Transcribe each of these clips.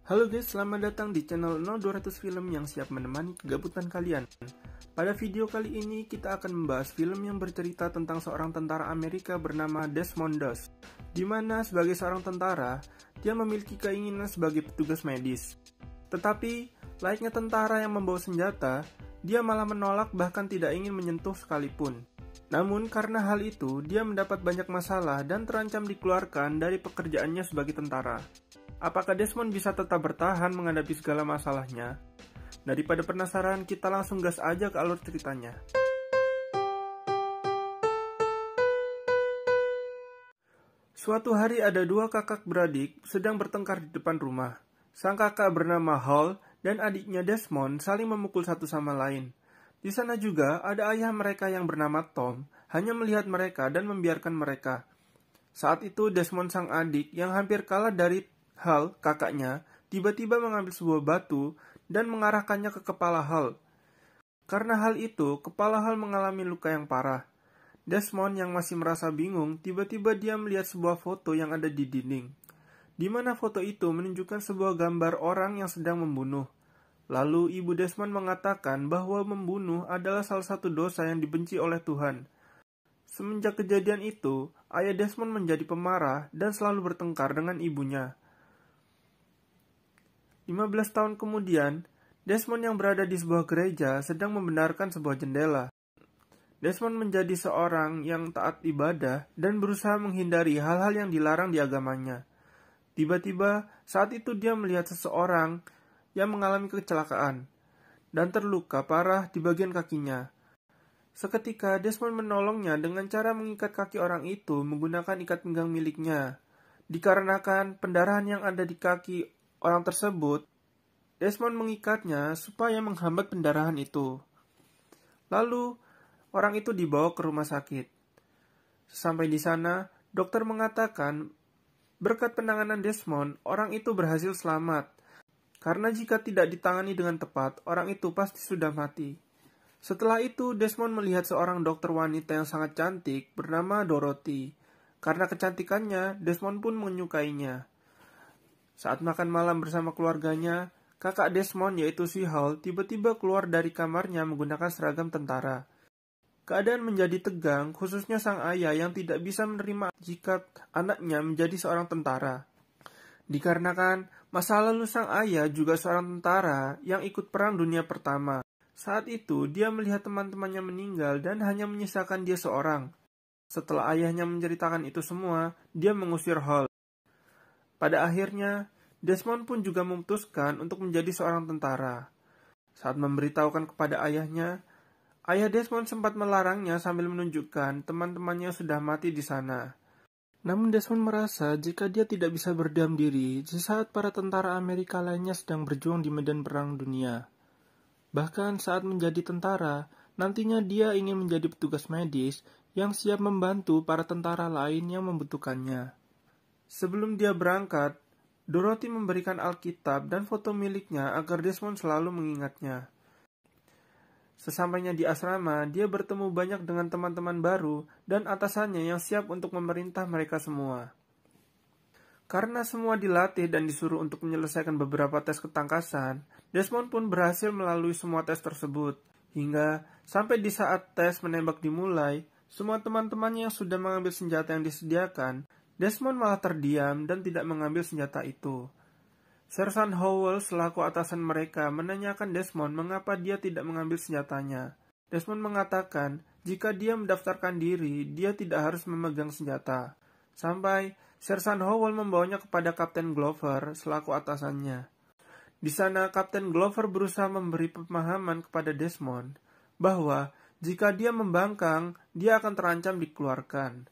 Halo guys, selamat datang di channel 0200 Film yang siap menemani kegabutan kalian. Pada video kali ini kita akan membahas film yang bercerita tentang seorang tentara Amerika bernama Desmond Doss, di mana sebagai seorang tentara, dia memiliki keinginan sebagai petugas medis. Tetapi, layaknya tentara yang membawa senjata, dia malah menolak bahkan tidak ingin menyentuh sekalipun. Namun karena hal itu, dia mendapat banyak masalah dan terancam dikeluarkan dari pekerjaannya sebagai tentara. Apakah Desmond bisa tetap bertahan menghadapi segala masalahnya? Daripada penasaran, kita langsung gas aja ke alur ceritanya. Suatu hari ada dua kakak beradik sedang bertengkar di depan rumah. Sang kakak bernama Hall dan adiknya Desmond saling memukul satu sama lain. Di sana juga ada ayah mereka yang bernama Tom, hanya melihat mereka dan membiarkan mereka. Saat itu Desmond sang adik yang hampir kalah dari Hal, kakaknya, tiba-tiba mengambil sebuah batu dan mengarahkannya ke kepala Hal. Karena hal itu, kepala Hal mengalami luka yang parah. Desmond yang masih merasa bingung, tiba-tiba dia melihat sebuah foto yang ada di dinding, di mana foto itu menunjukkan sebuah gambar orang yang sedang membunuh. Lalu ibu Desmond mengatakan bahwa membunuh adalah salah satu dosa yang dibenci oleh Tuhan. Semenjak kejadian itu, ayah Desmond menjadi pemarah dan selalu bertengkar dengan ibunya. 15 tahun kemudian, Desmond yang berada di sebuah gereja sedang membenarkan sebuah jendela. Desmond menjadi seorang yang taat ibadah dan berusaha menghindari hal-hal yang dilarang di agamanya. Tiba-tiba, saat itu dia melihat seseorang yang mengalami kecelakaan dan terluka parah di bagian kakinya. Seketika, Desmond menolongnya dengan cara mengikat kaki orang itu menggunakan ikat pinggang miliknya. Dikarenakan pendarahan yang ada di kaki orang tersebut, Desmond mengikatnya supaya menghambat pendarahan itu. Lalu, orang itu dibawa ke rumah sakit. Sampai di sana, dokter mengatakan, berkat penanganan Desmond, orang itu berhasil selamat. Karena jika tidak ditangani dengan tepat, orang itu pasti sudah mati. Setelah itu, Desmond melihat seorang dokter wanita yang sangat cantik bernama Dorothy. Karena kecantikannya, Desmond pun menyukainya. Saat makan malam bersama keluarganya, kakak Desmond yaitu si Hal tiba-tiba keluar dari kamarnya menggunakan seragam tentara. Keadaan menjadi tegang, khususnya sang ayah yang tidak bisa menerima jika anaknya menjadi seorang tentara. Dikarenakan masa lalu sang ayah juga seorang tentara yang ikut perang dunia pertama. Saat itu dia melihat teman-temannya meninggal dan hanya menyisakan dia seorang. Setelah ayahnya menceritakan itu semua, dia mengusir Hal. Pada akhirnya, Desmond pun juga memutuskan untuk menjadi seorang tentara. Saat memberitahukan kepada ayahnya, ayah Desmond sempat melarangnya sambil menunjukkan teman-temannya sudah mati di sana. Namun Desmond merasa jika dia tidak bisa berdiam diri di saat para tentara Amerika lainnya sedang berjuang di medan perang dunia. Bahkan saat menjadi tentara, nantinya dia ingin menjadi petugas medis yang siap membantu para tentara lain yang membutuhkannya. Sebelum dia berangkat, Dorothy memberikan Alkitab dan foto miliknya agar Desmond selalu mengingatnya. Sesampainya di asrama, dia bertemu banyak dengan teman-teman baru dan atasannya yang siap untuk memerintah mereka semua. Karena semua dilatih dan disuruh untuk menyelesaikan beberapa tes ketangkasan, Desmond pun berhasil melalui semua tes tersebut. Hingga sampai di saat tes menembak dimulai, semua teman-temannya yang sudah mengambil senjata yang disediakan, Desmond malah terdiam dan tidak mengambil senjata itu. Sersan Howell selaku atasan mereka menanyakan Desmond mengapa dia tidak mengambil senjatanya. Desmond mengatakan jika dia mendaftarkan diri, dia tidak harus memegang senjata. Sampai Sersan Howell membawanya kepada Kapten Glover selaku atasannya. Di sana Kapten Glover berusaha memberi pemahaman kepada Desmond bahwa jika dia membangkang, dia akan terancam dikeluarkan.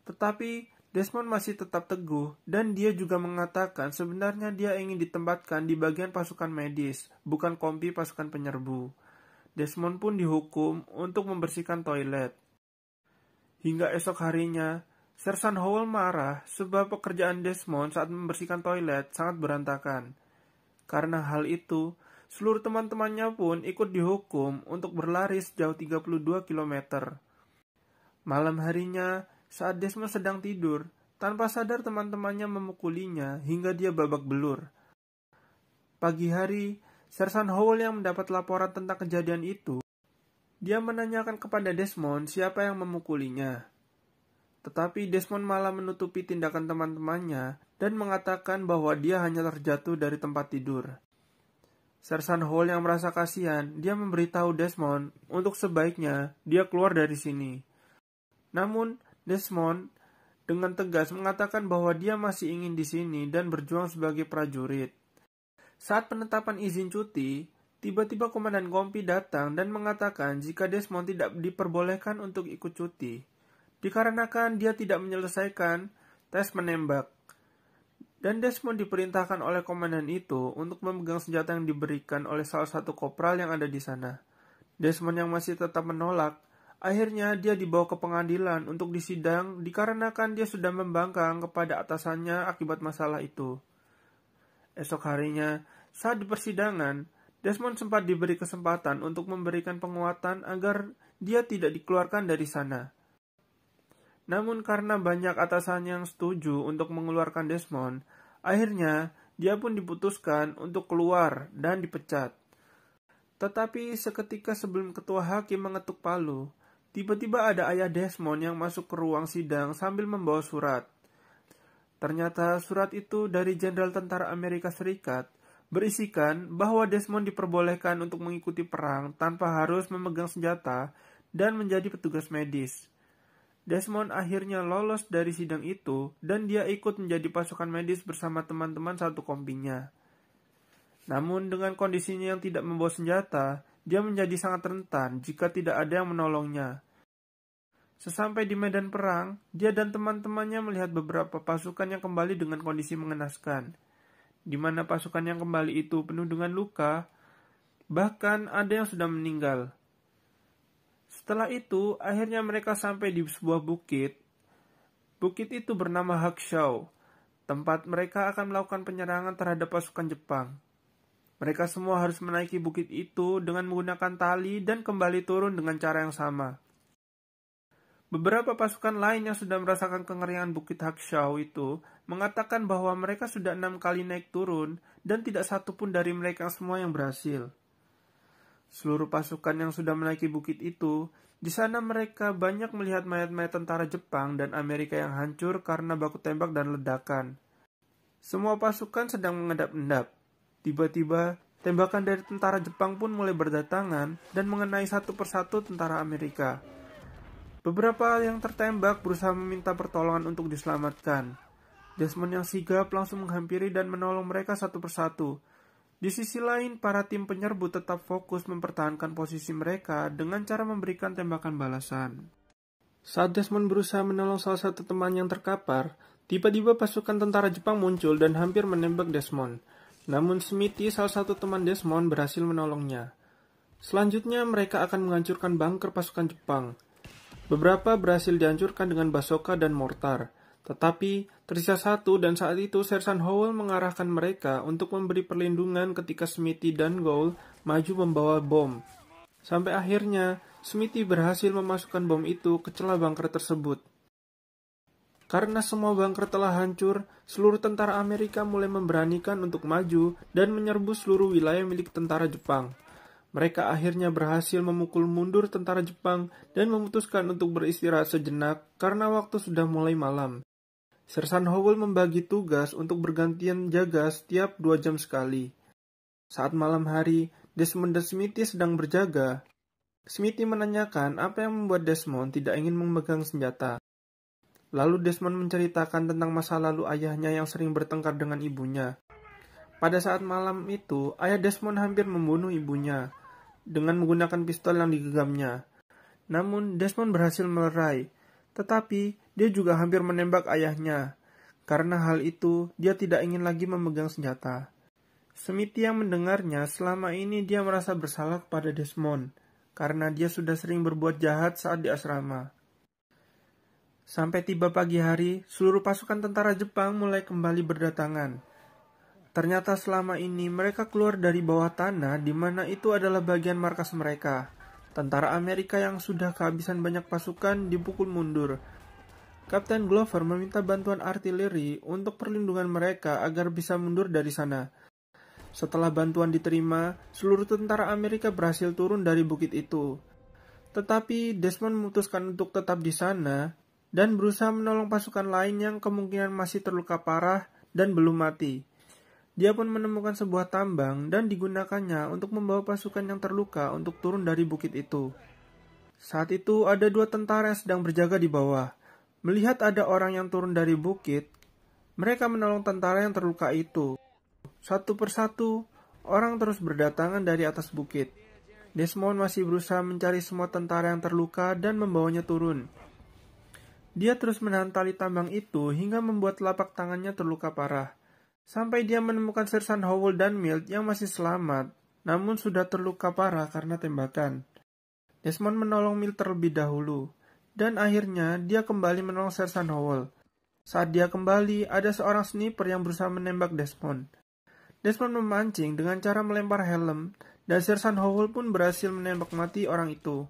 Tetapi Desmond masih tetap teguh dan dia juga mengatakan sebenarnya dia ingin ditempatkan di bagian pasukan medis, bukan kompi pasukan penyerbu. Desmond pun dihukum untuk membersihkan toilet. Hingga esok harinya, Sersan Howell marah sebab pekerjaan Desmond saat membersihkan toilet sangat berantakan. Karena hal itu, seluruh teman-temannya pun ikut dihukum untuk berlari sejauh 32 km. Malam harinya, saat Desmond sedang tidur, tanpa sadar teman-temannya memukulinya hingga dia babak belur. Pagi hari, Sersan Howell yang mendapat laporan tentang kejadian itu, dia menanyakan kepada Desmond siapa yang memukulinya. Tetapi Desmond malah menutupi tindakan teman-temannya dan mengatakan bahwa dia hanya terjatuh dari tempat tidur. Sersan Howell yang merasa kasihan, dia memberitahu Desmond untuk sebaiknya dia keluar dari sini. Namun, Desmond dengan tegas mengatakan bahwa dia masih ingin di sini dan berjuang sebagai prajurit. Saat penetapan izin cuti, tiba-tiba Komandan Kompi datang dan mengatakan jika Desmond tidak diperbolehkan untuk ikut cuti, dikarenakan dia tidak menyelesaikan tes menembak. Dan Desmond diperintahkan oleh komandan itu untuk memegang senjata yang diberikan oleh salah satu kopral yang ada di sana. Desmond yang masih tetap menolak, akhirnya dia dibawa ke pengadilan untuk disidang dikarenakan dia sudah membangkang kepada atasannya akibat masalah itu. Esok harinya, saat di persidangan, Desmond sempat diberi kesempatan untuk memberikan penguatan agar dia tidak dikeluarkan dari sana. Namun karena banyak atasan yang setuju untuk mengeluarkan Desmond, akhirnya dia pun diputuskan untuk keluar dan dipecat. Tetapi seketika sebelum ketua hakim mengetuk palu, tiba-tiba ada ayah Desmond yang masuk ke ruang sidang sambil membawa surat. Ternyata surat itu dari Jenderal Tentara Amerika Serikat berisikan bahwa Desmond diperbolehkan untuk mengikuti perang tanpa harus memegang senjata dan menjadi petugas medis. Desmond akhirnya lolos dari sidang itu dan dia ikut menjadi pasukan medis bersama teman-teman satu kompinya. Namun dengan kondisinya yang tidak membawa senjata, dia menjadi sangat rentan jika tidak ada yang menolongnya. Sesampai di medan perang, dia dan teman-temannya melihat beberapa pasukan yang kembali dengan kondisi mengenaskan, di mana pasukan yang kembali itu penuh dengan luka, bahkan ada yang sudah meninggal. Setelah itu, akhirnya mereka sampai di sebuah bukit. Bukit itu bernama Hakshaw, tempat mereka akan melakukan penyerangan terhadap pasukan Jepang. Mereka semua harus menaiki bukit itu dengan menggunakan tali dan kembali turun dengan cara yang sama. Beberapa pasukan lain yang sudah merasakan kengerian bukit Hakshaw itu mengatakan bahwa mereka sudah 6 kali naik turun dan tidak satu pun dari mereka semua yang berhasil. Seluruh pasukan yang sudah menaiki bukit itu, di sana mereka banyak melihat mayat-mayat tentara Jepang dan Amerika yang hancur karena baku tembak dan ledakan. Semua pasukan sedang mengendap-endap. Tiba-tiba, tembakan dari tentara Jepang pun mulai berdatangan dan mengenai satu persatu tentara Amerika. Beberapa yang tertembak berusaha meminta pertolongan untuk diselamatkan. Desmond yang sigap langsung menghampiri dan menolong mereka satu persatu. Di sisi lain, para tim penyerbu tetap fokus mempertahankan posisi mereka dengan cara memberikan tembakan balasan. Saat Desmond berusaha menolong salah satu teman yang terkapar, tiba-tiba pasukan tentara Jepang muncul dan hampir menembak Desmond. Namun Smithy, salah satu teman Desmond, berhasil menolongnya. Selanjutnya, mereka akan menghancurkan bunker pasukan Jepang. Beberapa berhasil dihancurkan dengan basoka dan mortar. Tetapi, tersisa satu dan saat itu Sersan Howell mengarahkan mereka untuk memberi perlindungan ketika Smithy dan Gould maju membawa bom. Sampai akhirnya, Smithy berhasil memasukkan bom itu ke celah bunker tersebut. Karena semua bunker telah hancur, seluruh tentara Amerika mulai memberanikan untuk maju dan menyerbu seluruh wilayah milik tentara Jepang. Mereka akhirnya berhasil memukul mundur tentara Jepang dan memutuskan untuk beristirahat sejenak karena waktu sudah mulai malam. Sersan Howell membagi tugas untuk bergantian jaga setiap 2 jam sekali. Saat malam hari, Desmond dan Smithy sedang berjaga. Smithy menanyakan apa yang membuat Desmond tidak ingin memegang senjata. Lalu Desmond menceritakan tentang masa lalu ayahnya yang sering bertengkar dengan ibunya. Pada saat malam itu, ayah Desmond hampir membunuh ibunya dengan menggunakan pistol yang digenggamnya. Namun Desmond berhasil melerai, tetapi dia juga hampir menembak ayahnya. Karena hal itu, dia tidak ingin lagi memegang senjata. Smithy yang mendengarnya, selama ini dia merasa bersalah kepada Desmond, karena dia sudah sering berbuat jahat saat di asrama. Sampai tiba pagi hari, seluruh pasukan tentara Jepang mulai kembali berdatangan. Ternyata selama ini mereka keluar dari bawah tanah di mana itu adalah bagian markas mereka. Tentara Amerika yang sudah kehabisan banyak pasukan dipukul mundur. Kapten Glover meminta bantuan artileri untuk perlindungan mereka agar bisa mundur dari sana. Setelah bantuan diterima, seluruh tentara Amerika berhasil turun dari bukit itu. Tetapi Desmond memutuskan untuk tetap di sana dan berusaha menolong pasukan lain yang kemungkinan masih terluka parah dan belum mati. Dia pun menemukan sebuah tambang dan digunakannya untuk membawa pasukan yang terluka untuk turun dari bukit itu. Saat itu ada 2 tentara yang sedang berjaga di bawah. Melihat ada orang yang turun dari bukit, mereka menolong tentara yang terluka itu. Satu persatu, orang terus berdatangan dari atas bukit. Desmond masih berusaha mencari semua tentara yang terluka dan membawanya turun. Dia terus menahan tali tambang itu hingga membuat telapak tangannya terluka parah. Sampai dia menemukan Sersan Howell dan Milt yang masih selamat, namun sudah terluka parah karena tembakan. Desmond menolong Milt terlebih dahulu, dan akhirnya dia kembali menolong Sersan Howell. Saat dia kembali, ada seorang sniper yang berusaha menembak Desmond. Desmond memancing dengan cara melempar helm, dan Sersan Howell pun berhasil menembak mati orang itu.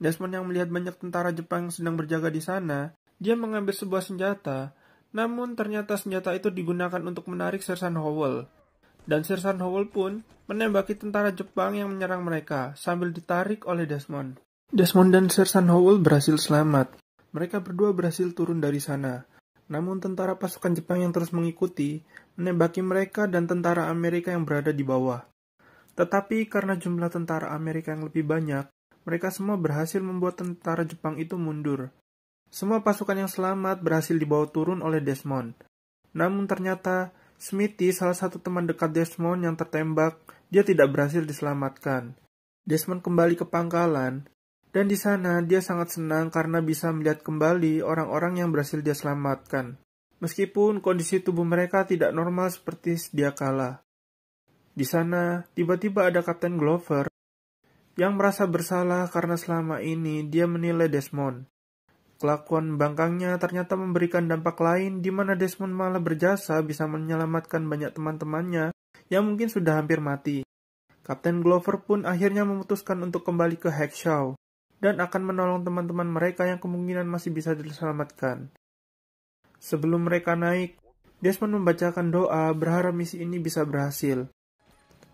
Desmond yang melihat banyak tentara Jepang yang sedang berjaga di sana, dia mengambil sebuah senjata, namun ternyata senjata itu digunakan untuk menarik Sersan Howell. Dan Sersan Howell pun menembaki tentara Jepang yang menyerang mereka sambil ditarik oleh Desmond. Desmond dan Sersan Howell berhasil selamat. Mereka berdua berhasil turun dari sana. Namun tentara pasukan Jepang yang terus mengikuti menembaki mereka dan tentara Amerika yang berada di bawah. Tetapi karena jumlah tentara Amerika yang lebih banyak, mereka semua berhasil membuat tentara Jepang itu mundur. Semua pasukan yang selamat berhasil dibawa turun oleh Desmond. Namun ternyata, Smithy, salah satu teman dekat Desmond yang tertembak, dia tidak berhasil diselamatkan. Desmond kembali ke pangkalan, dan di sana dia sangat senang karena bisa melihat kembali orang-orang yang berhasil dia selamatkan. Meskipun kondisi tubuh mereka tidak normal seperti sedia kala. Di sana, tiba-tiba ada Kapten Glover yang merasa bersalah karena selama ini dia menilai Desmond. Kelakuan bangkangnya ternyata memberikan dampak lain di mana Desmond malah berjasa bisa menyelamatkan banyak teman-temannya yang mungkin sudah hampir mati. Kapten Glover pun akhirnya memutuskan untuk kembali ke Hackshaw dan akan menolong teman-teman mereka yang kemungkinan masih bisa diselamatkan. Sebelum mereka naik, Desmond membacakan doa berharap misi ini bisa berhasil.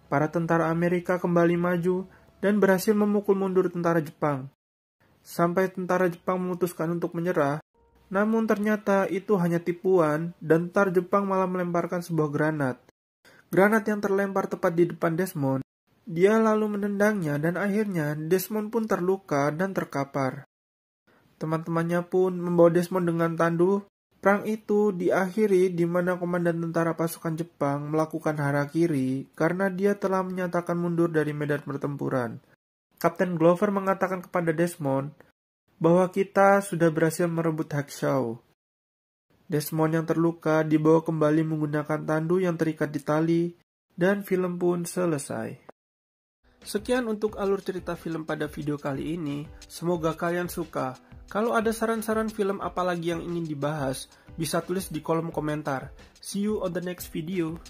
Para tentara Amerika kembali maju dan berhasil memukul mundur tentara Jepang. Sampai tentara Jepang memutuskan untuk menyerah, namun ternyata itu hanya tipuan dan tentara Jepang malah melemparkan sebuah granat. Granat yang terlempar tepat di depan Desmond, dia lalu menendangnya dan akhirnya Desmond pun terluka dan terkapar. Teman-temannya pun membawa Desmond dengan tandu. Perang itu diakhiri di mana komandan tentara pasukan Jepang melakukan harakiri karena dia telah menyatakan mundur dari medan pertempuran. Kapten Glover mengatakan kepada Desmond bahwa kita sudah berhasil merebut Hackshaw. Desmond yang terluka dibawa kembali menggunakan tandu yang terikat di tali, dan film pun selesai. Sekian untuk alur cerita film pada video kali ini, semoga kalian suka. Kalau ada saran-saran film apalagi yang ingin dibahas, bisa tulis di kolom komentar. See you on the next video.